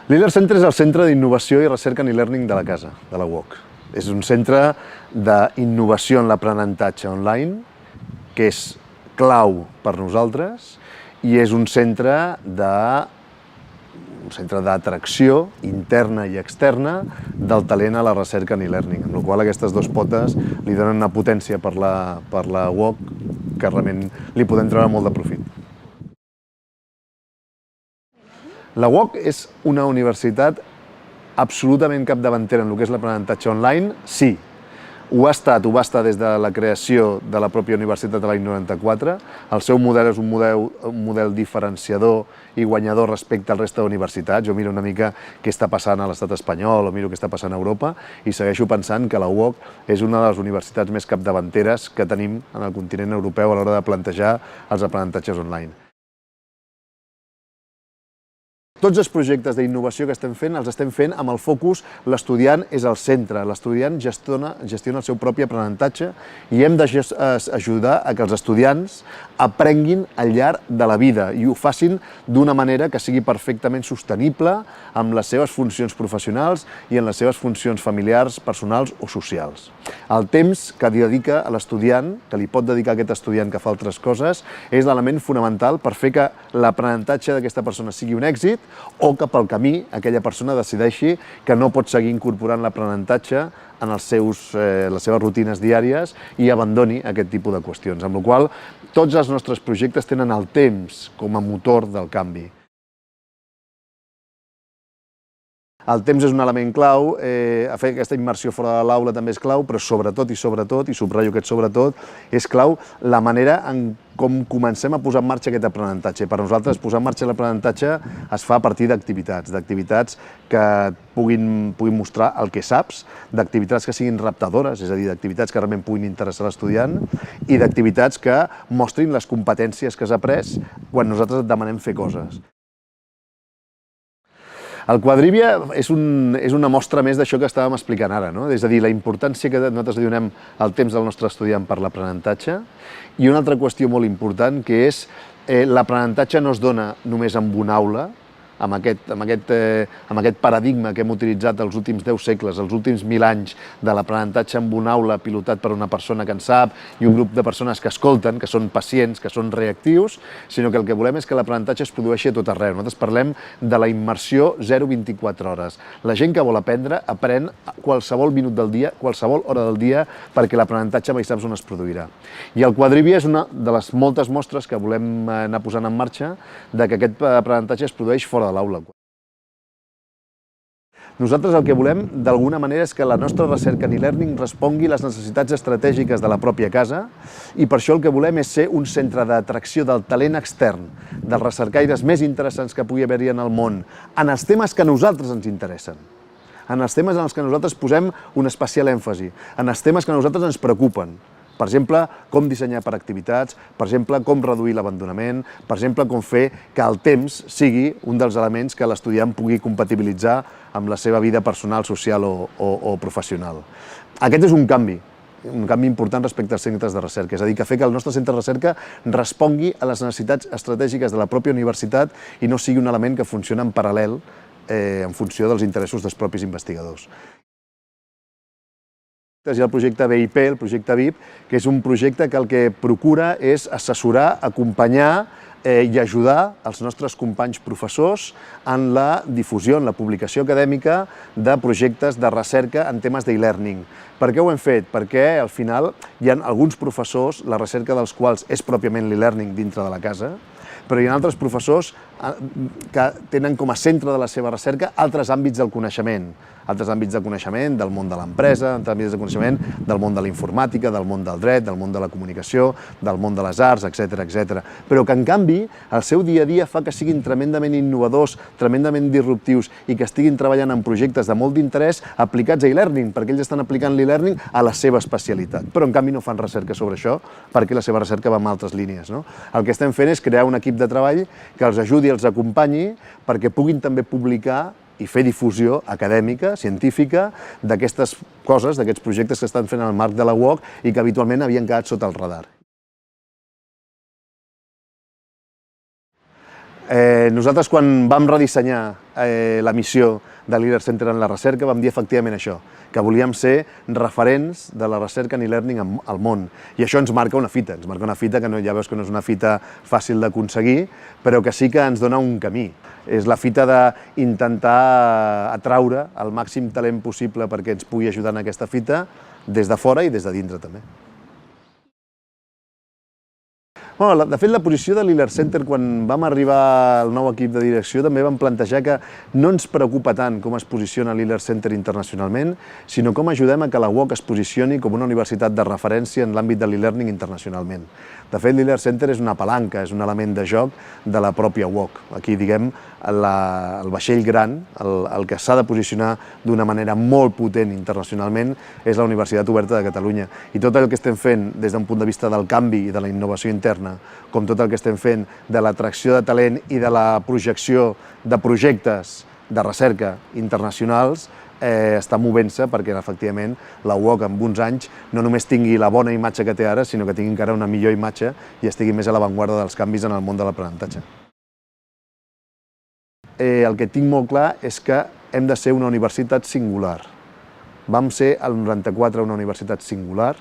L'e-Learn Center és el centre d'innovació i recerca en e-learning de la casa, de la UOC. És un centre d'innovació en l'aprenentatge online, que és clau per nosaltres, i és un centre d'atracció interna i externa del talent a la recerca en e-learning, amb la qual aquestes dues potes li donen una potència per la UOC que realment li podem treure molt de profit. La UOC és una universitat absolutament capdavantera en el que és l'aprenentatge online, sí. Ho va estar des de la creació de la pròpia universitat de l'any 94. El seu model és un model diferenciador i guanyador respecte al resta d'universitats. Jo miro una mica què està passant a l'estat espanyol o miro què està passant a Europa i segueixo pensant que la UOC és una de les universitats més capdavanteres que tenim en el continent europeu a l'hora de plantejar els aprenentatges online. Tots els projectes d'innovació que estem fent els estem fent amb el focus l'estudiant és al centre, l'estudiant gestiona el seu propi aprenentatge i hem d'ajudar a que els estudiants aprenguin al llarg de la vida i ho facin d'una manera que sigui perfectament sostenible amb les seves funcions professionals i en les seves funcions familiars, personals o socials. El temps que dedica a l'estudiant, que li pot dedicar a aquest estudiant que fa altres coses, és l'element fonamental per fer que l'aprenentatge d'aquesta persona sigui un èxit o que pel camí aquella persona decideixi que no pot seguir incorporant l'aprenentatge en les seves rutines diàries i abandoni aquest tipus de qüestions. Amb la qual cosa, tots els nostres projectes tenen el temps com a motor del canvi. El temps és un element clau, fer aquesta immersió fora de l'aula també és clau, però sobretot, i subratllo aquest sobretot, és clau la manera en com comencem a posar en marxa aquest aprenentatge. Per nosaltres, posar en marxa l'aprenentatge es fa a partir d'activitats que puguin mostrar el que saps, d'activitats que siguin reptadores, és a dir, d'activitats que realment puguin interessar l'estudiant i d'activitats que mostrin les competències que has après quan nosaltres et demanem fer coses. El Quadrivia és una mostra més d'això que estàvem explicant ara, no? És a dir, la importància que nosaltres li donem al temps del nostre estudiant per l'aprenentatge i una altra qüestió molt important que és l'aprenentatge no es dona només en una aula, amb aquest paradigma que hem utilitzat els últims 10 segles, els últims 1000 anys de l'aprenentatge en una aula pilotat per una persona que en sap i un grup de persones que escolten, que són pacients, que són reactius, sinó que el que volem és que l'aprenentatge es produeixi a tot arreu. Nosaltres parlem de la immersió 0-24 hores. La gent que vol aprendre aprèn qualsevol minut del dia, qualsevol hora del dia, perquè l'aprenentatge mai saps on es produirà. I el Quadrivia és una de les moltes mostres que volem anar posant en marxa de que aquest aprenentatge es produeix fora de l'aula. Nosaltres el que volem, d'alguna manera, és que la nostra recerca en e-learning respongui les necessitats estratègiques de la pròpia casa i per això el que volem és ser un centre d'atracció del talent extern, dels recercaires més interessants que pugui haver-hi en el món, en els temes que a nosaltres ens interessen, en els temes en els que nosaltres posem un especial èmfasi, en els temes que a nosaltres ens preocupen. Per exemple, com dissenyar per activitats, per exemple, com reduir l'abandonament, per exemple, com fer que el temps sigui un dels elements que l'estudiant pugui compatibilitzar amb la seva vida personal, social o professional. Aquest és un canvi important respecte als centres de recerca, és a dir, que fer que el nostre centre de recerca respongui a les necessitats estratègiques de la pròpia universitat i no sigui un element que funciona en paral·lel en funció dels interessos dels propis investigadors. Hi ha el projecte VIP, el projecte VIP, que és un projecte que el que procura és assessorar, acompanyar i ajudar els nostres companys professors en la difusió, en la publicació acadèmica de projectes de recerca en temes d'e-learning. Per què ho hem fet? Perquè al final hi ha alguns professors, la recerca dels quals és pròpiament l'e-learning dintre de la casa, però hi ha altres professors que tenen com a centre de la seva recerca altres àmbits del coneixement, del món de l'empresa, altres àmbits de coneixement del món de la informàtica, del món del dret, del món de la comunicació, del món de les arts, etc. Però que, en canvi, el seu dia a dia fa que siguin tremendament innovadors, tremendament disruptius i que estiguin treballant en projectes de molt d'interès aplicats a e-learning, perquè ells estan aplicant l'e-learning a la seva especialitat. Però, en canvi, no fan recerca sobre això perquè la seva recerca va en altres línies. El que estem fent és crear un equip de treball que els ajudi i els acompanyi perquè puguin també publicar i fer difusió acadèmica, científica, d'aquestes coses, d'aquests projectes que estan fent en el marc de la UOC i que habitualment havien quedat sota el radar. Nosaltres, quan vam redissenyar la missió de l'e-Learning Center en la recerca, vam dir efectivament això, que volíem ser referents de la recerca en e-learning al món. I això ens marca una fita que ja veus que no és una fita fàcil d'aconseguir, però que sí que ens dona un camí. És la fita d'intentar atraure el màxim talent possible perquè ens pugui ajudar en aquesta fita, des de fora i des de dintre també. De fet, la posició de l'e-Learning Center, quan vam arribar al nou equip de direcció, també vam plantejar que no ens preocupa tant com es posiciona l'e-Learning Center internacionalment, sinó com ajudem a que la UOC es posicioni com una universitat de referència en l'àmbit de l'e-learning internacionalment. De fet, l'e-Learning Center és una palanca, és un element de joc de la pròpia UOC. Aquí, diguem, el vaixell gran, el que s'ha de posicionar d'una manera molt potent internacionalment, és la Universitat Oberta de Catalunya. I tot el que estem fent des d'un punt de vista del canvi i de la innovació interna, com tot el que estem fent de l'atracció de talent i de la projecció de projectes de recerca internacionals, està movent-se perquè, efectivament, la UOC en uns anys no només tingui la bona imatge que té ara, sinó que tingui encara una millor imatge i estigui més a l'avantguarda dels canvis en el món de l'aprenentatge. El que tinc molt clar és que hem de ser una universitat singular. Vam ser al 94 una universitat singular.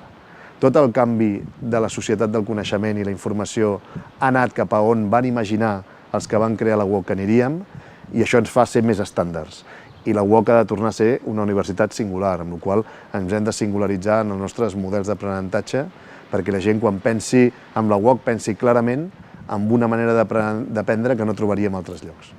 Tot el canvi de la societat del coneixement i la informació ha anat cap a on van imaginar els que van crear la UOC que aniríem, i això ens fa ser més estàndards. I la UOC ha de tornar a ser una universitat singular, amb la qual cosa ens hem de singularitzar en els nostres models d'aprenentatge, perquè la gent, quan pensi en la UOC, pensi clarament en una manera d'aprendre que no trobaríem a altres llocs.